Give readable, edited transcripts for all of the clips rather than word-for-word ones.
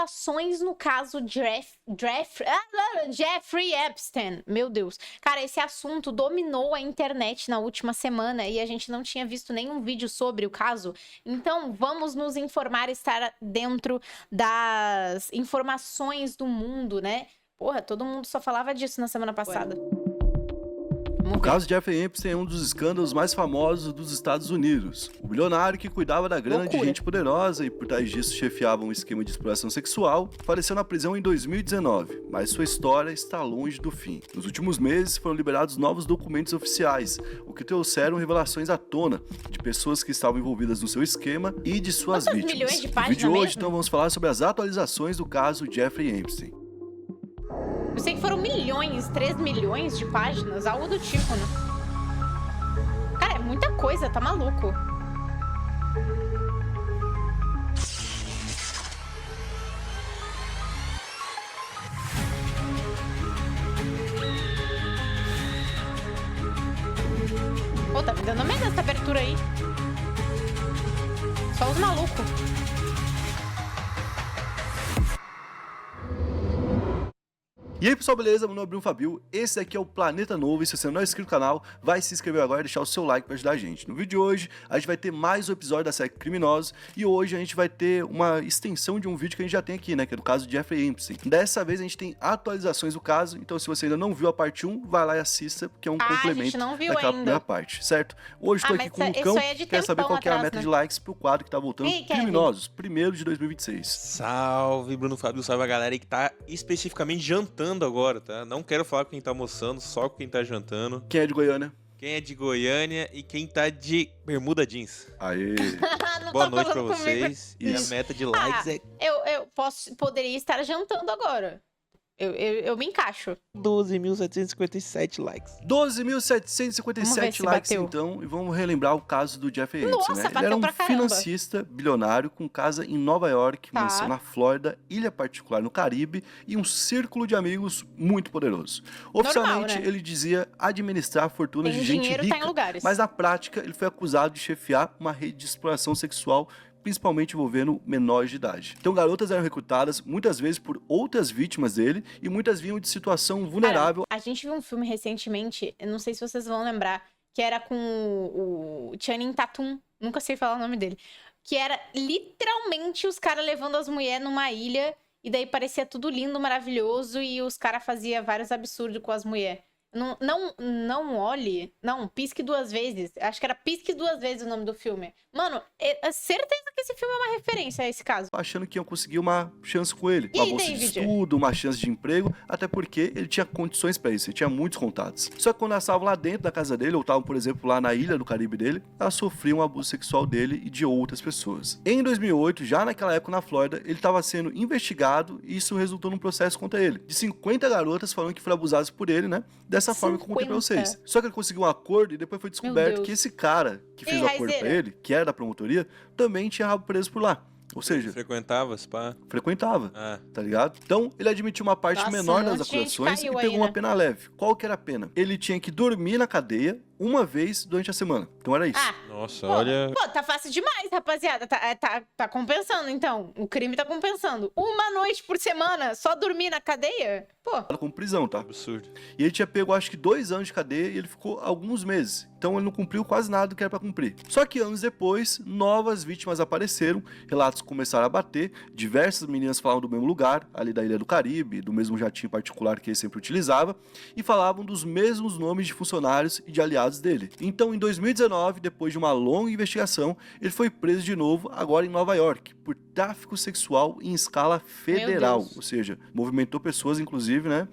revelações no caso Jeffrey Epstein. Meu Deus. Cara, esse assunto dominou a internet na última semana e a gente não tinha visto nenhum vídeo sobre o caso. Então, vamos nos informar, estar dentro das informações do mundo, né? Porra, todo mundo só falava disso na semana passada. O caso de Jeffrey Epstein é um dos escândalos mais famosos dos Estados Unidos. O bilionário que cuidava da grana de gente poderosa e por trás disso chefiava um esquema de exploração sexual, faleceu na prisão em 2019, mas sua história está longe do fim. Nos últimos meses foram liberados novos documentos oficiais, o que trouxeram revelações à tona de pessoas que estavam envolvidas no seu esquema e de suas vítimas. Milhões de No páginas vídeo de hoje, mesmo? então, vamos falar sobre as atualizações do caso Jeffrey Epstein. Eu sei que foram milhões, 3 milhões de páginas, algo do tipo, né? Cara, é muita coisa, tá maluco. Pô, tá me dando medo essa abertura aí. Só os malucos. E aí pessoal, beleza? Meu nome é Bruno Fabio, esse aqui é o Planeta Novo e se você não é inscrito no canal, vai se inscrever agora e deixar o seu like para ajudar a gente. No vídeo de hoje, a gente vai ter mais um episódio da série Criminosos e hoje a gente vai ter uma extensão de um vídeo que a gente já tem aqui, né, que é do caso de Jeffrey Epstein. Dessa vez a gente tem atualizações do caso, então se você ainda não viu a parte 1, vai lá e assista, porque é um complemento daquela primeira parte, certo? Hoje estou aqui com o Cão, que quer saber qual que é a meta de likes pro quadro que tá voltando, Criminosos, 1º de 2026. Salve, Bruno Fabio, salve a galera aí que tá especificamente jantando agora, tá? Não quero falar com quem tá almoçando, só com quem tá jantando. Quem é de Goiânia? Quem é de Goiânia e quem tá de bermuda jeans. Aê! Boa noite pra vocês. E a meta de likes é... Eu poderia estar jantando agora. Eu me encaixo. 12.757 likes. 12.757 likes, então, e vamos relembrar o caso do Jeffrey Epstein, né? Ele era um financista bilionário com casa em Nova York, mansão na Flórida, ilha particular no Caribe e um círculo de amigos muito poderoso. Oficialmente, Normal, né? Ele dizia administrar fortunas de gente dinheiro, rica, tá em lugares. mas na prática ele foi acusado de chefiar uma rede de exploração sexual principalmente envolvendo menores de idade. Então garotas eram recrutadas muitas vezes por outras vítimas dele e muitas vinham de situação vulnerável. Cara, a gente viu um filme recentemente, eu não sei se vocês vão lembrar, que era com o Channing Tatum, nunca sei falar o nome dele, que era literalmente os caras levando as mulheres numa ilha e daí parecia tudo lindo, maravilhoso e os caras faziam vários absurdos com as mulheres. Não olhe. Não, pisque 2 vezes. Acho que era Pisque 2 vezes o nome do filme. Mano, é certeza que esse filme é uma referência a esse caso. Achando que iam conseguir uma chance com ele. Uma bolsa de estudo, uma chance de emprego. Até porque ele tinha condições pra isso. Ele tinha muitos contatos. Só que quando elas estavam lá dentro da casa dele, ou estavam, por exemplo, lá na ilha do Caribe dele, elas sofriam um abuso sexual dele e de outras pessoas. Em 2008, já naquela época na Flórida, ele estava sendo investigado e isso resultou num processo contra ele. De 50 garotas falando que foram abusadas por ele, né? Dessa forma que eu contei pra vocês. Só que ele conseguiu um acordo e depois foi descoberto que esse cara que fez o acordo pra ele, que era da promotoria, também tinha rabo preso por lá. Ou seja... Frequentava, spa? Frequentava, tá ligado? Então, ele admitiu uma parte menor das acusações e pegou uma pena leve. Qual que era a pena? Ele tinha que dormir na cadeia uma vez durante a semana. Então era isso. Nossa, olha... Pô, tá fácil demais, rapaziada. Tá compensando, então. O crime tá compensando. Uma noite por semana, só dormir na cadeia? Pô. Com prisão, tá? Absurdo. E ele tinha pego, acho que 2 anos de cadeia e ele ficou alguns meses. Então ele não cumpriu quase nada do que era pra cumprir. Só que anos depois, novas vítimas apareceram, relatos começaram a bater, diversas meninas falavam do mesmo lugar, ali da Ilha do Caribe, do mesmo jatinho particular que ele sempre utilizava, e falavam dos mesmos nomes de funcionários e de aliados dele. Então em 2019, depois de uma longa investigação, ele foi preso de novo, agora em Nova York, por tráfico sexual em escala federal. Ou seja, movimentou pessoas, inclusive, né,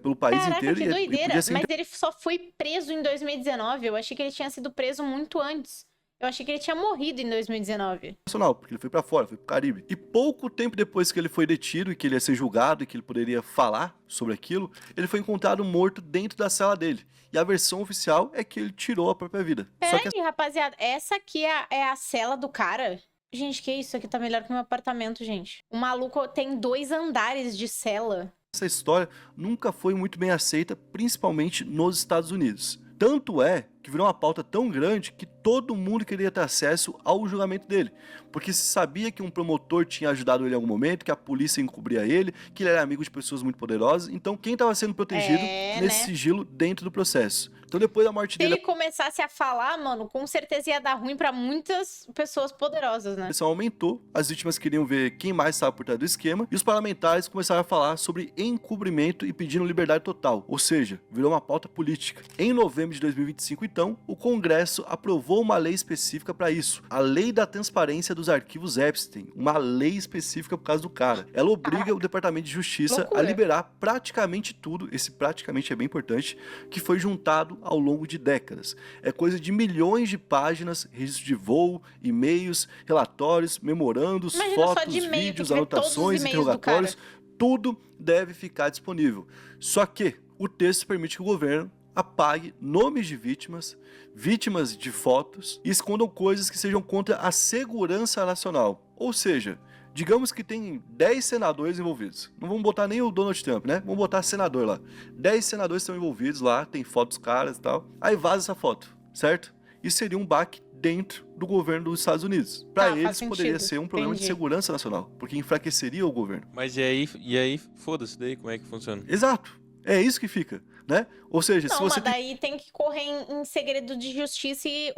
pelo país inteiro. Que doideira. Mas ele só foi preso em 2019. Eu achei que ele tinha sido preso muito antes. Eu achei que ele tinha morrido em 2019. Porque ele foi pra fora, foi pro Caribe. E pouco tempo depois que ele foi detido e que ele ia ser julgado e que ele poderia falar sobre aquilo, ele foi encontrado morto dentro da cela dele. E a versão oficial é que ele tirou a própria vida. Peraí, rapaziada, essa aqui é a cela do cara? Gente, que isso aqui tá melhor que meu apartamento, gente. O maluco tem 2 andares de cela. Essa história nunca foi muito bem aceita, principalmente nos Estados Unidos. Tanto é que virou uma pauta tão grande que todo mundo queria ter acesso ao julgamento dele. Porque se sabia que um promotor tinha ajudado ele em algum momento, que a polícia encobria ele, que ele era amigo de pessoas muito poderosas. Então, quem estava sendo protegido nesse sigilo dentro do processo? Então, depois da morte dele... Se ele começasse a falar, mano, com certeza ia dar ruim pra muitas pessoas poderosas, né? A pressão aumentou, as vítimas queriam ver quem mais estava por trás do esquema, e os parlamentares começaram a falar sobre encobrimento e pedindo liberdade total, ou seja, virou uma pauta política. Em novembro de 2025, então, o Congresso aprovou uma lei específica para isso, a Lei da Transparência dos Arquivos Epstein, uma lei específica por causa do cara. Ela obriga o Departamento de Justiça a liberar praticamente tudo, esse praticamente é bem importante, que foi juntado ao longo de décadas. É coisa de milhões de páginas, registros de voo, e-mails, relatórios, memorandos, fotos, vídeos, anotações, interrogatórios, tudo deve ficar disponível. Só que o texto permite que o governo apague nomes de vítimas, vítimas de fotos e escondam coisas que sejam contra a segurança nacional. Ou seja, digamos que tem 10 senadores envolvidos. Não vamos botar nem o Donald Trump, né? Vamos botar senador lá. 10 senadores estão envolvidos lá, tem fotos dos caras e tal. Aí vaza essa foto, certo? Isso seria um baque dentro do governo dos Estados Unidos. Para eles poderia ser um problema de segurança nacional, porque enfraqueceria o governo. Mas e aí foda-se daí, como é que funciona? Exato. É isso que fica, né? Ou seja, não, se você... mas daí tem que correr em segredo de justiça e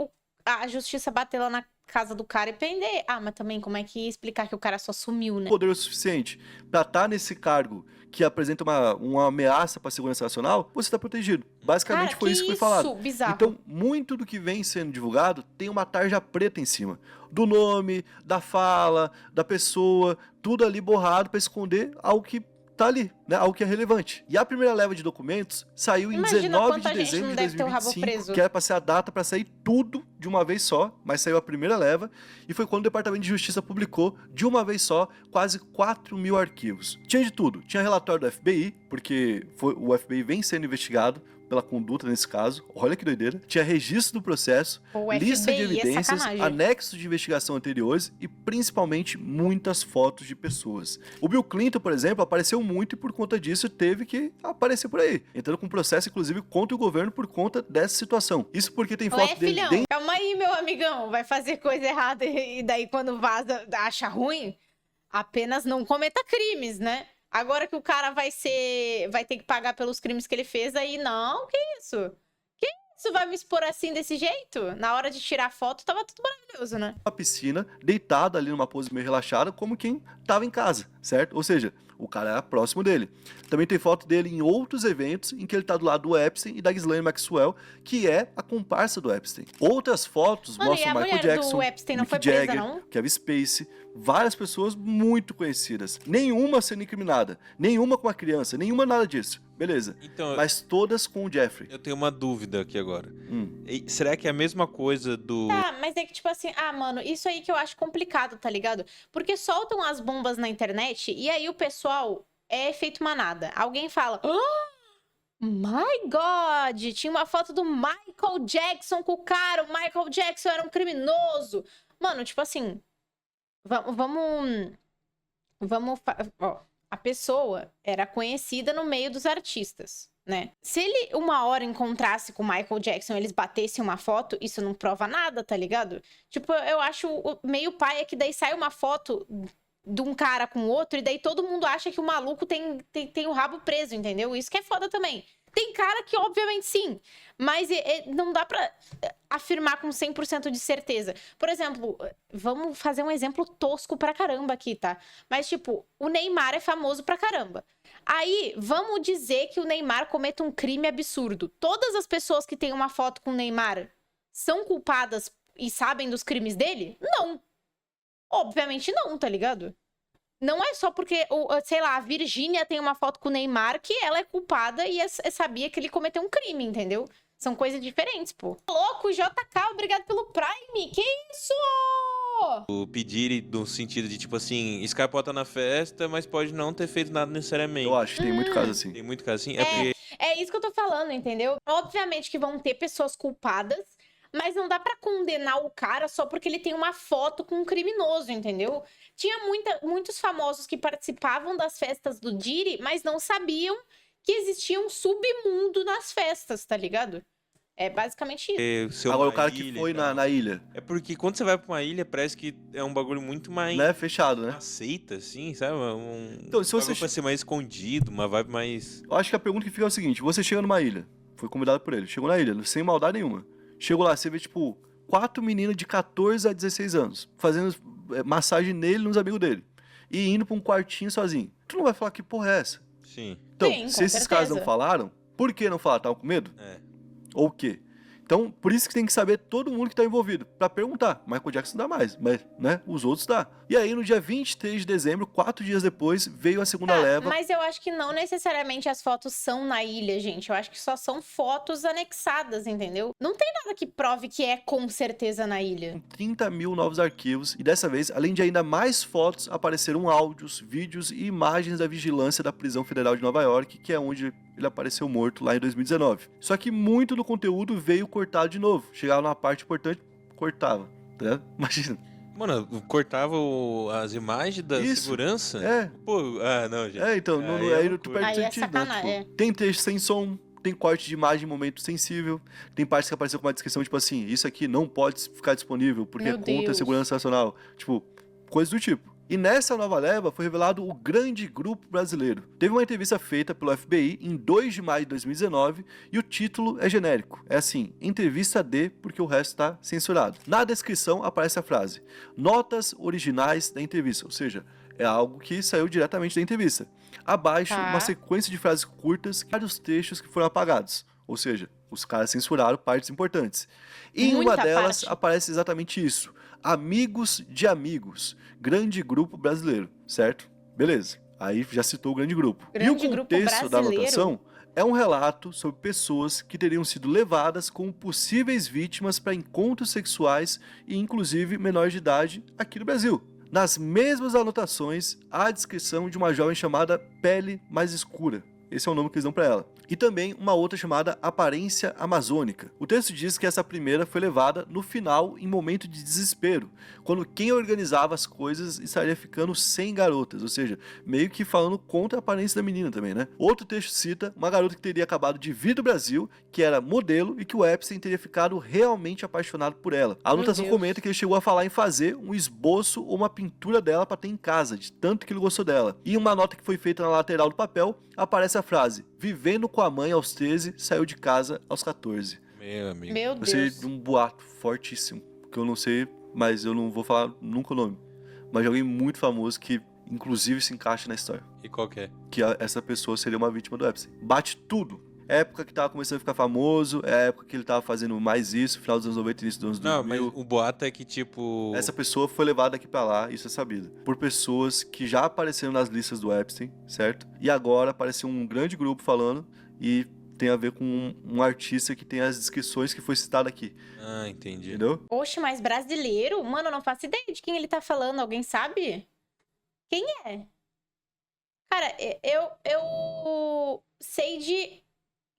a justiça bater lá na casa do cara e prender. Ah, mas também como é que explicar que o cara só sumiu, né? Poder o suficiente para estar nesse cargo que apresenta uma ameaça para a segurança nacional, você está protegido. Basicamente cara, foi isso que foi falado. Bizarro. Então, muito do que vem sendo divulgado tem uma tarja preta em cima. Do nome, da fala, da pessoa, tudo ali borrado para esconder algo que tá ali, né? Algo que é relevante. E a primeira leva de documentos saiu em 19 de dezembro de 2025, que era para ser a data para sair tudo de uma vez só, mas saiu a primeira leva, e foi quando o Departamento de Justiça publicou, de uma vez só, quase 4.000 arquivos. Tinha de tudo. Tinha relatório do FBI, porque o FBI vem sendo investigado pela conduta nesse caso, olha que doideira. Tinha registro do processo, lista de evidências, anexos de investigação anteriores e principalmente muitas fotos de pessoas. O Bill Clinton, por exemplo, apareceu muito e por conta disso teve que aparecer por aí, entrando com processo inclusive contra o governo por conta dessa situação. Isso porque tem foto dele filhão, dentro... Calma aí, meu amigão, vai fazer coisa errada e daí quando vaza, acha ruim, apenas não cometa crimes, né? Agora que o cara vai ter que pagar pelos crimes que ele fez, aí não, que isso? Que isso vai me expor assim desse jeito? Na hora de tirar foto, tava tudo maravilhoso, né? A piscina, deitado ali numa pose meio relaxada, como quem tava em casa, certo? Ou seja, o cara era próximo dele. Também tem foto dele em outros eventos em que ele tá do lado do Epstein e da Ghislaine Maxwell, que é a comparsa do Epstein. Outras fotos mostram Michael Jackson, Mick Jagger, Kevin Spacey, várias pessoas muito conhecidas. Nenhuma sendo incriminada, nenhuma com uma criança, nenhuma nada disso. Beleza. Então, mas todas com o Jeffrey. Eu tenho uma dúvida aqui agora. Será que é a mesma coisa do... Tá, mas é que tipo assim, mano, isso aí que eu acho complicado, tá ligado? Porque soltam as bombas na internet e aí o pessoal é efeito manada. Alguém fala... My God! Tinha uma foto do Michael Jackson com o cara. O Michael Jackson era um criminoso. Mano, tipo assim... Ó, a pessoa era conhecida no meio dos artistas, né? Se ele uma hora encontrasse com o Michael Jackson e eles batessem uma foto, isso não prova nada, tá ligado? Tipo, eu acho meio paia que daí sai uma foto de um cara com outro e daí todo mundo acha que o maluco tem o rabo preso, entendeu? Isso que é foda também. Tem cara que, obviamente, sim. Mas não dá pra afirmar com 100% de certeza. Por exemplo, vamos fazer um exemplo tosco pra caramba aqui, tá? Mas, tipo, o Neymar é famoso pra caramba. Aí, vamos dizer que o Neymar cometa um crime absurdo. Todas as pessoas que têm uma foto com o Neymar são culpadas e sabem dos crimes dele? Não. Obviamente não, tá ligado? Não é só porque, sei lá, a Virgínia tem uma foto com o Neymar que ela é culpada e sabia que ele cometeu um crime, entendeu? São coisas diferentes, pô. Louco, JK, obrigado pelo Prime. Que isso? O pedir no sentido de, tipo assim, escapota na festa, mas pode não ter feito nada necessariamente. Eu acho que tem muito caso assim. Tem muito caso assim? É isso que eu tô falando, entendeu? Obviamente que vão ter pessoas culpadas, mas não dá pra condenar o cara só porque ele tem uma foto com um criminoso, entendeu? Tinha muitos famosos que participavam das festas do Diddy, mas não sabiam que existia um submundo nas festas, tá ligado? É basicamente isso. Ser Agora, uma o cara que ilha foi e tal. na ilha, É porque quando você vai pra uma ilha, parece que é um bagulho muito mais né? Fechado, né? aceita, assim, sabe? Então, se você bagulho pra ser mais escondido, uma vibe mais... Eu acho que a pergunta que fica é o seguinte: você chega numa ilha, foi convidado por ele, chegou na ilha, sem maldade nenhuma. Chegou lá, você vê, tipo, 4 meninas de 14 a 16 anos, fazendo massagem nele e nos amigos dele. E indo pra um quartinho sozinho. Tu não vai falar que porra é essa? Sim. Então, Sim, se com esses caras não certeza. falaram, por que não falaram? Tava com medo? É. Ou o quê? Então, por isso que tem que saber todo mundo que tá envolvido, pra perguntar. Michael Jackson dá mais, mas, né, os outros dá. E aí, no dia 23 de dezembro, 4 dias depois, veio a segunda Tá, leva. mas eu acho que não necessariamente as fotos são na ilha, gente. Eu acho que só são fotos anexadas, entendeu? Não tem nada que prove que é com certeza na ilha. Com 30 mil novos arquivos, e dessa vez, além de ainda mais fotos, apareceram áudios, vídeos e imagens da vigilância da prisão federal de Nova York, que é onde ele apareceu morto lá em 2019. Só que muito do conteúdo veio cortado de novo. Chegava numa parte importante, cortava, tá ligado? Imagina. Mano, cortava as imagens da Isso, segurança? é. Pô, não, gente. Então, Aí aí tu loucura. perde Aí é sentido, né? sacanagem, é. Tipo, tem texto sem som, tem corte de imagem em momento sensível, tem partes que apareceu com uma descrição, tipo assim, isso aqui não pode ficar disponível porque Meu é contra a Deus. segurança nacional. Tipo, coisas do tipo. E nessa nova leva foi revelado o Grande Grupo Brasileiro. Teve uma entrevista feita pelo FBI em 2 de maio de 2019 e o título é genérico. É assim, entrevista D, porque o resto está censurado. Na descrição aparece a frase, notas originais da entrevista, ou seja, é algo que saiu diretamente da entrevista. Abaixo, Tá. uma sequência de frases curtas, vários trechos que foram apagados. Ou seja, os caras censuraram partes importantes. E em uma Muita delas parte. aparece exatamente isso. Amigos de amigos. Grande grupo brasileiro, certo? Beleza. Aí já citou o grande grupo. Grande e o grupo contexto da brasileiro? anotação é um relato sobre pessoas que teriam sido levadas como possíveis vítimas para encontros sexuais e inclusive menores de idade aqui no Brasil. Nas mesmas anotações, há a descrição de uma jovem chamada Pele Mais Escura. Esse é o nome que eles dão para ela. E também uma outra chamada Aparência Amazônica. O texto diz que essa primeira foi levada no final em momento de desespero, quando quem organizava as coisas estaria ficando sem garotas, ou seja, meio que falando contra a aparência da menina também, né? Outro texto cita uma garota que teria acabado de vir do Brasil, que era modelo e que o Epstein teria ficado realmente apaixonado por ela. A anotação Deus. comenta que ele chegou a falar em fazer um esboço ou uma pintura dela para ter em casa, de tanto que ele gostou dela. E uma nota que foi feita na lateral do papel, aparece a frase, vivendo com a mãe aos 13, saiu de casa aos 14. Meu amigo. Meu Eu sei Deus. de um boato fortíssimo, que eu não sei, mas eu não vou falar nunca o nome. Mas de alguém muito famoso que, inclusive, se encaixa na história. E qual que é? Que essa pessoa seria uma vítima do Epstein. Bate tudo. Época que tava começando a ficar famoso, é a época que ele tava fazendo mais isso, final dos anos 90 início dos anos Não, 2000. mas o boato é que, tipo... Essa pessoa foi levada aqui pra lá, isso é sabido, por pessoas que já apareceram nas listas do Epstein, certo? E agora apareceu um grande grupo falando e tem a ver com um artista que tem as descrições que foi citado aqui, Ah, entendi. entendeu? Oxe, mas brasileiro? Mano, eu não faço ideia de quem ele tá falando. Alguém sabe? Quem é? Cara, eu sei de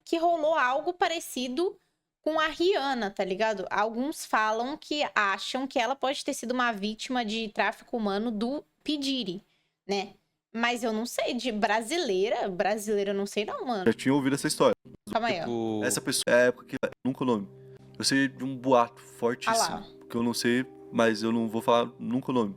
que rolou algo parecido com a Rihanna, tá ligado? Alguns falam que acham que ela pode ter sido uma vítima de tráfico humano do P. Diddy, né? Mas eu não sei, de brasileira eu não sei não, mano. Já tinha ouvido essa história. Calma aí, ó. Tipo... Essa pessoa, é a época que nunca o nome. Eu sei de um boato Ah fortíssimo, lá. que eu não sei, mas eu não vou falar nunca o nome.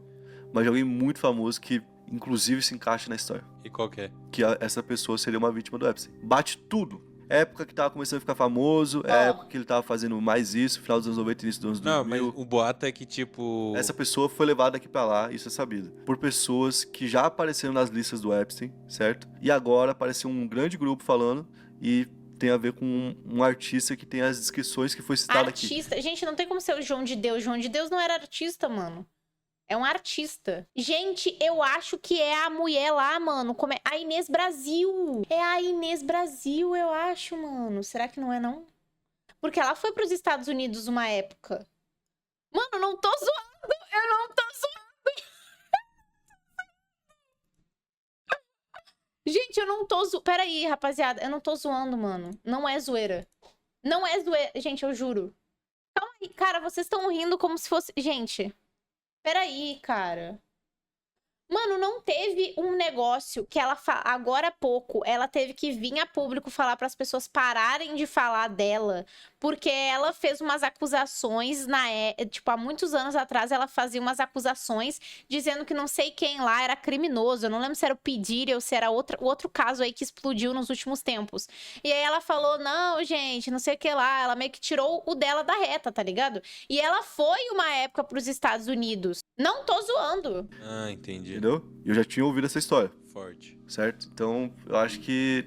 Mas de alguém muito famoso que, inclusive, se encaixa na história. E qual que é? Que essa pessoa seria uma vítima do Epstein. Bate tudo. Época que tava começando a ficar famoso, é a Ó. época que ele tava fazendo mais isso, final dos anos 90 início dos anos Não, 2000. mas o boato é que, tipo... Essa pessoa foi levada aqui pra lá, isso é sabido, por pessoas que já apareceram nas listas do Epstein, certo? E agora apareceu um grande grupo falando e tem a ver com um artista que tem as descrições que foi citado aqui. Artista. Gente, não tem como ser o João de Deus. João de Deus não era artista, mano. É um artista. Gente, eu acho que é a mulher lá, mano. Como é? A Inês Brasil. É a Inês Brasil, eu acho, mano. Será que não é, não? Porque ela foi pros Estados Unidos uma época. Mano, não tô zoando. Eu não tô zoando. Gente, eu não tô zoando. Peraí, rapaziada. Eu não tô zoando, mano. Não é zoeira. Não é zoeira. Gente, eu juro. Calma aí. Cara, vocês estão rindo como se fosse... Gente... Peraí, cara. Mano, não teve um negócio que ela agora há pouco ela teve que vir a público falar para as pessoas pararem de falar dela, porque ela fez umas acusações tipo, há muitos anos atrás ela fazia umas acusações dizendo que não sei quem lá era criminoso. Eu não lembro se era o P. Diddy ou se era outro caso aí que explodiu nos últimos tempos. E aí ela falou: "Não, gente, não sei o que lá". Ela meio que tirou o dela da reta, tá ligado? E ela foi uma época pros Estados Unidos. Não tô zoando. Ah, entendi. Entendeu? Eu já tinha ouvido essa história, Forte. certo? Então, eu acho que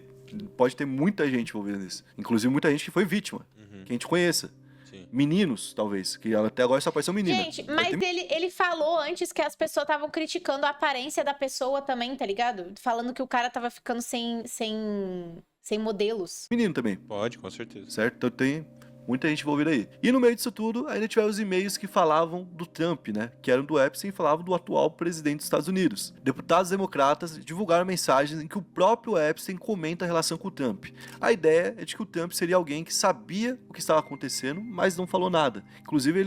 pode ter muita gente envolvida nisso. Inclusive, muita gente que foi vítima, que a gente conheça. Sim. Meninos, talvez, que até agora só apareceu menina. Gente, Pode mas ter ele falou antes que as pessoas estavam criticando a aparência da pessoa também, tá ligado? Falando que o cara tava ficando sem modelos. menino também, Pode, com certeza. certo? Então tem muita gente envolvida aí. E no meio disso tudo, ainda tiveram os e-mails que falavam do Trump, né? Que eram do Epstein e falavam do atual presidente dos Estados Unidos. Deputados democratas divulgaram mensagens em que o próprio Epstein comenta a relação com o Trump. A ideia é de que o Trump seria alguém que sabia o que estava acontecendo, mas não falou nada. Inclusive,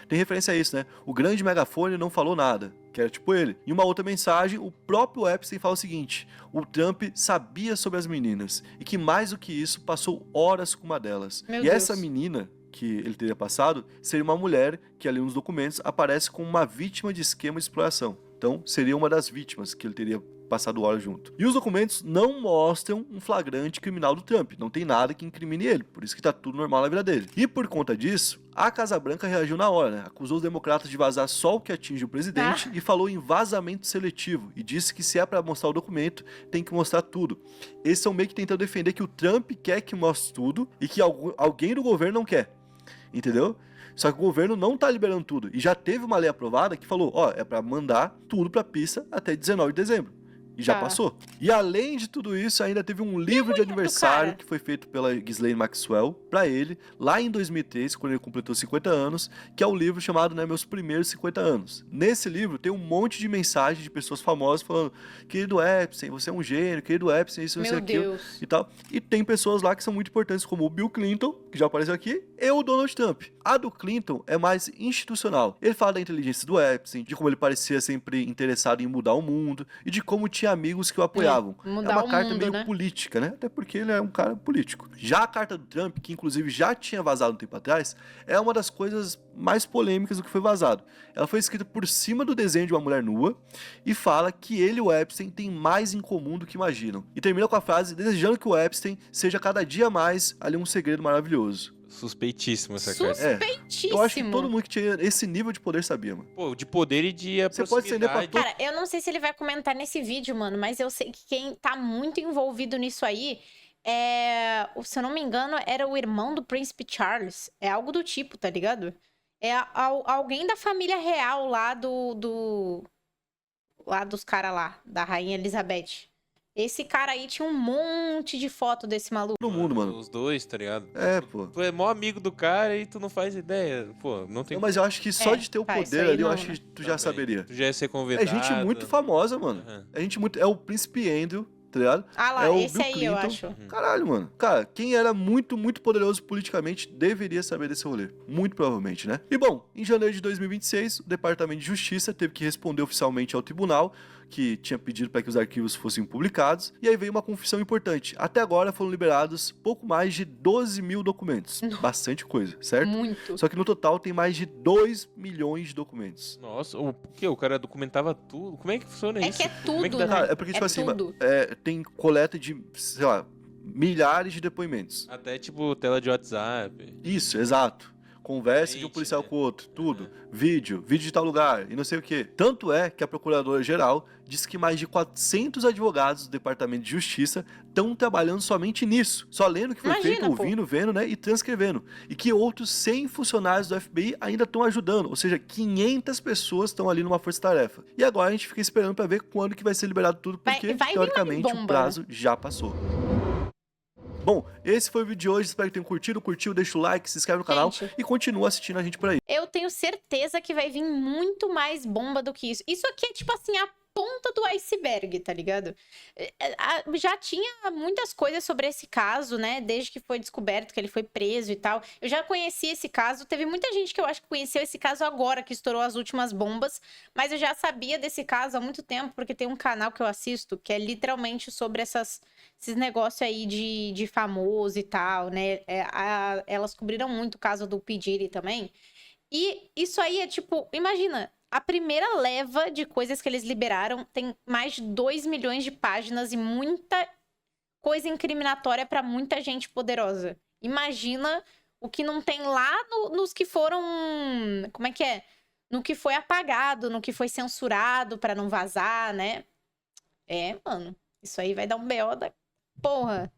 tem referência a isso, né? O grande megafone não falou nada, que era tipo ele. Em uma outra mensagem, o próprio Epstein fala o seguinte: o Trump sabia sobre as meninas e que, mais do que isso, passou horas com uma delas. Meu E Deus. essa menina que ele teria passado seria uma mulher que ali nos documentos aparece como uma vítima de esquema de exploração. Então, seria uma das vítimas que ele teria passado horas junto. E os documentos não mostram um flagrante criminal do Trump. Não tem nada que incrimine ele. Por isso que tá tudo normal na vida dele. E por conta disso, a Casa Branca reagiu na hora, né? Acusou os democratas de vazar só o que atinge o presidente e falou em vazamento seletivo. E disse que se é pra mostrar o documento, tem que mostrar tudo. Eles estão meio que tentando defender que o Trump quer que mostre tudo e que alguém do governo não quer. Entendeu? Só que o governo não tá liberando tudo. E já teve uma lei aprovada que falou: ó, é pra mandar tudo pra pista até 19 de dezembro. E já Tá. passou. E além de tudo isso, ainda teve um livro de aniversário cara. que foi feito pela Ghislaine Maxwell pra ele, lá em 2003, quando ele completou 50 anos, que é o livro chamado, né, Meus Primeiros 50 Anos. Nesse livro tem um monte de mensagens de pessoas famosas falando: querido Epstein, você é um gênio, querido Epstein, isso, você Meu aquilo Deus. e tal. E tem pessoas lá que são muito importantes, como o Bill Clinton, que já apareceu aqui, e o Donald Trump. A do Clinton é mais institucional. Ele fala da inteligência do Epstein, de como ele parecia sempre interessado em mudar o mundo e de como tinha amigos que o apoiavam. Mudar É uma o carta mundo, meio né? política, né? Até porque ele é um cara político. Já a carta do Trump, que inclusive já tinha vazado um tempo atrás, é uma das coisas mais polêmicas do que foi vazado. Ela foi escrita por cima do desenho de uma mulher nua e fala que ele e o Epstein têm mais em comum do que imaginam. E termina com a frase desejando que o Epstein seja cada dia mais ali um segredo maravilhoso. Suspeitíssimo essa carta. Suspeitíssimo. Eu acho que todo mundo que tinha esse nível de poder sabia, mano. Pô, de poder e de Você pode estender pra proximidade. Cara, eu não sei se ele vai comentar nesse vídeo, mano, mas eu sei que quem tá muito envolvido nisso aí se eu não me engano, era o irmão do Príncipe Charles. É algo do tipo, tá ligado? É alguém da família real lá lá dos caras lá, da Rainha Elizabeth. Esse cara aí tinha um monte de foto desse maluco. No mundo, mano. Os dois, tá ligado? É, pô. Tu é mó amigo do cara e tu não faz ideia. Pô, não tem Não, mas eu acho que só de ter o tá, isso poder aí ali, eu não, acho que né? tu já Também. saberia. Tu já ia ser convidado. É gente muito famosa, mano. Aham. É gente muito. É o Príncipe Andrew, tá ligado? Ah lá, É o esse Bill aí Clinton. eu acho. Caralho, mano. Cara, quem era muito, muito poderoso politicamente deveria saber desse rolê. Muito provavelmente, né? E bom, em janeiro de 2026, o Departamento de Justiça teve que responder oficialmente ao tribunal, que tinha pedido para que os arquivos fossem publicados. E aí veio uma confissão importante. Até agora foram liberados pouco mais de 12 mil documentos. Bastante coisa, certo? Muito. Só que no total tem mais de 2 milhões de documentos. Nossa, o que? O cara documentava tudo? Como é que funciona É isso? que é Como tudo, dá- né? Cara, é porque, tipo assim, tudo. tem coleta de, sei lá, milhares de depoimentos. Até tipo tela de WhatsApp. Isso, exato. Conversa de um Gente, policial né? com o outro, tudo. Aham. Vídeo de tal lugar e não sei o quê. Tanto é que a Procuradora-Geral disse que mais de 400 advogados do Departamento de Justiça estão trabalhando somente nisso. Só lendo o que foi Imagina, feito, pô. ouvindo, vendo, né, e transcrevendo. E que outros 100 funcionários do FBI ainda estão ajudando. Ou seja, 500 pessoas estão ali numa força-tarefa. E agora a gente fica esperando para ver quando que vai ser liberado tudo, Vai- porque, vai vir mais teoricamente, bomba, o prazo já passou. Bom, esse foi o vídeo de hoje, espero que tenham curtido. Curtiu, deixa o like, se inscreve no canal Gente. e continua assistindo a gente por aí. Eu tenho certeza que vai vir muito mais bomba do que isso. Isso aqui é tipo assim, a ponta do iceberg, tá ligado? Já tinha muitas coisas sobre esse caso, né? Desde que foi descoberto que ele foi preso e tal. Eu já conheci esse caso. Teve muita gente que eu acho que conheceu esse caso agora, que estourou as últimas bombas. Mas eu já sabia desse caso há muito tempo, porque tem um canal que eu assisto que é literalmente sobre esses negócios aí de famoso e tal, né? Elas cobriram muito o caso do P. Diddy também. E isso aí é tipo, imagina, a primeira leva de coisas que eles liberaram tem mais de 2 milhões de páginas e muita coisa incriminatória pra muita gente poderosa. Imagina o que não tem lá nos que foram. Como é que é? No que foi apagado, no que foi censurado pra não vazar, né? Mano, isso aí vai dar um BO da porra.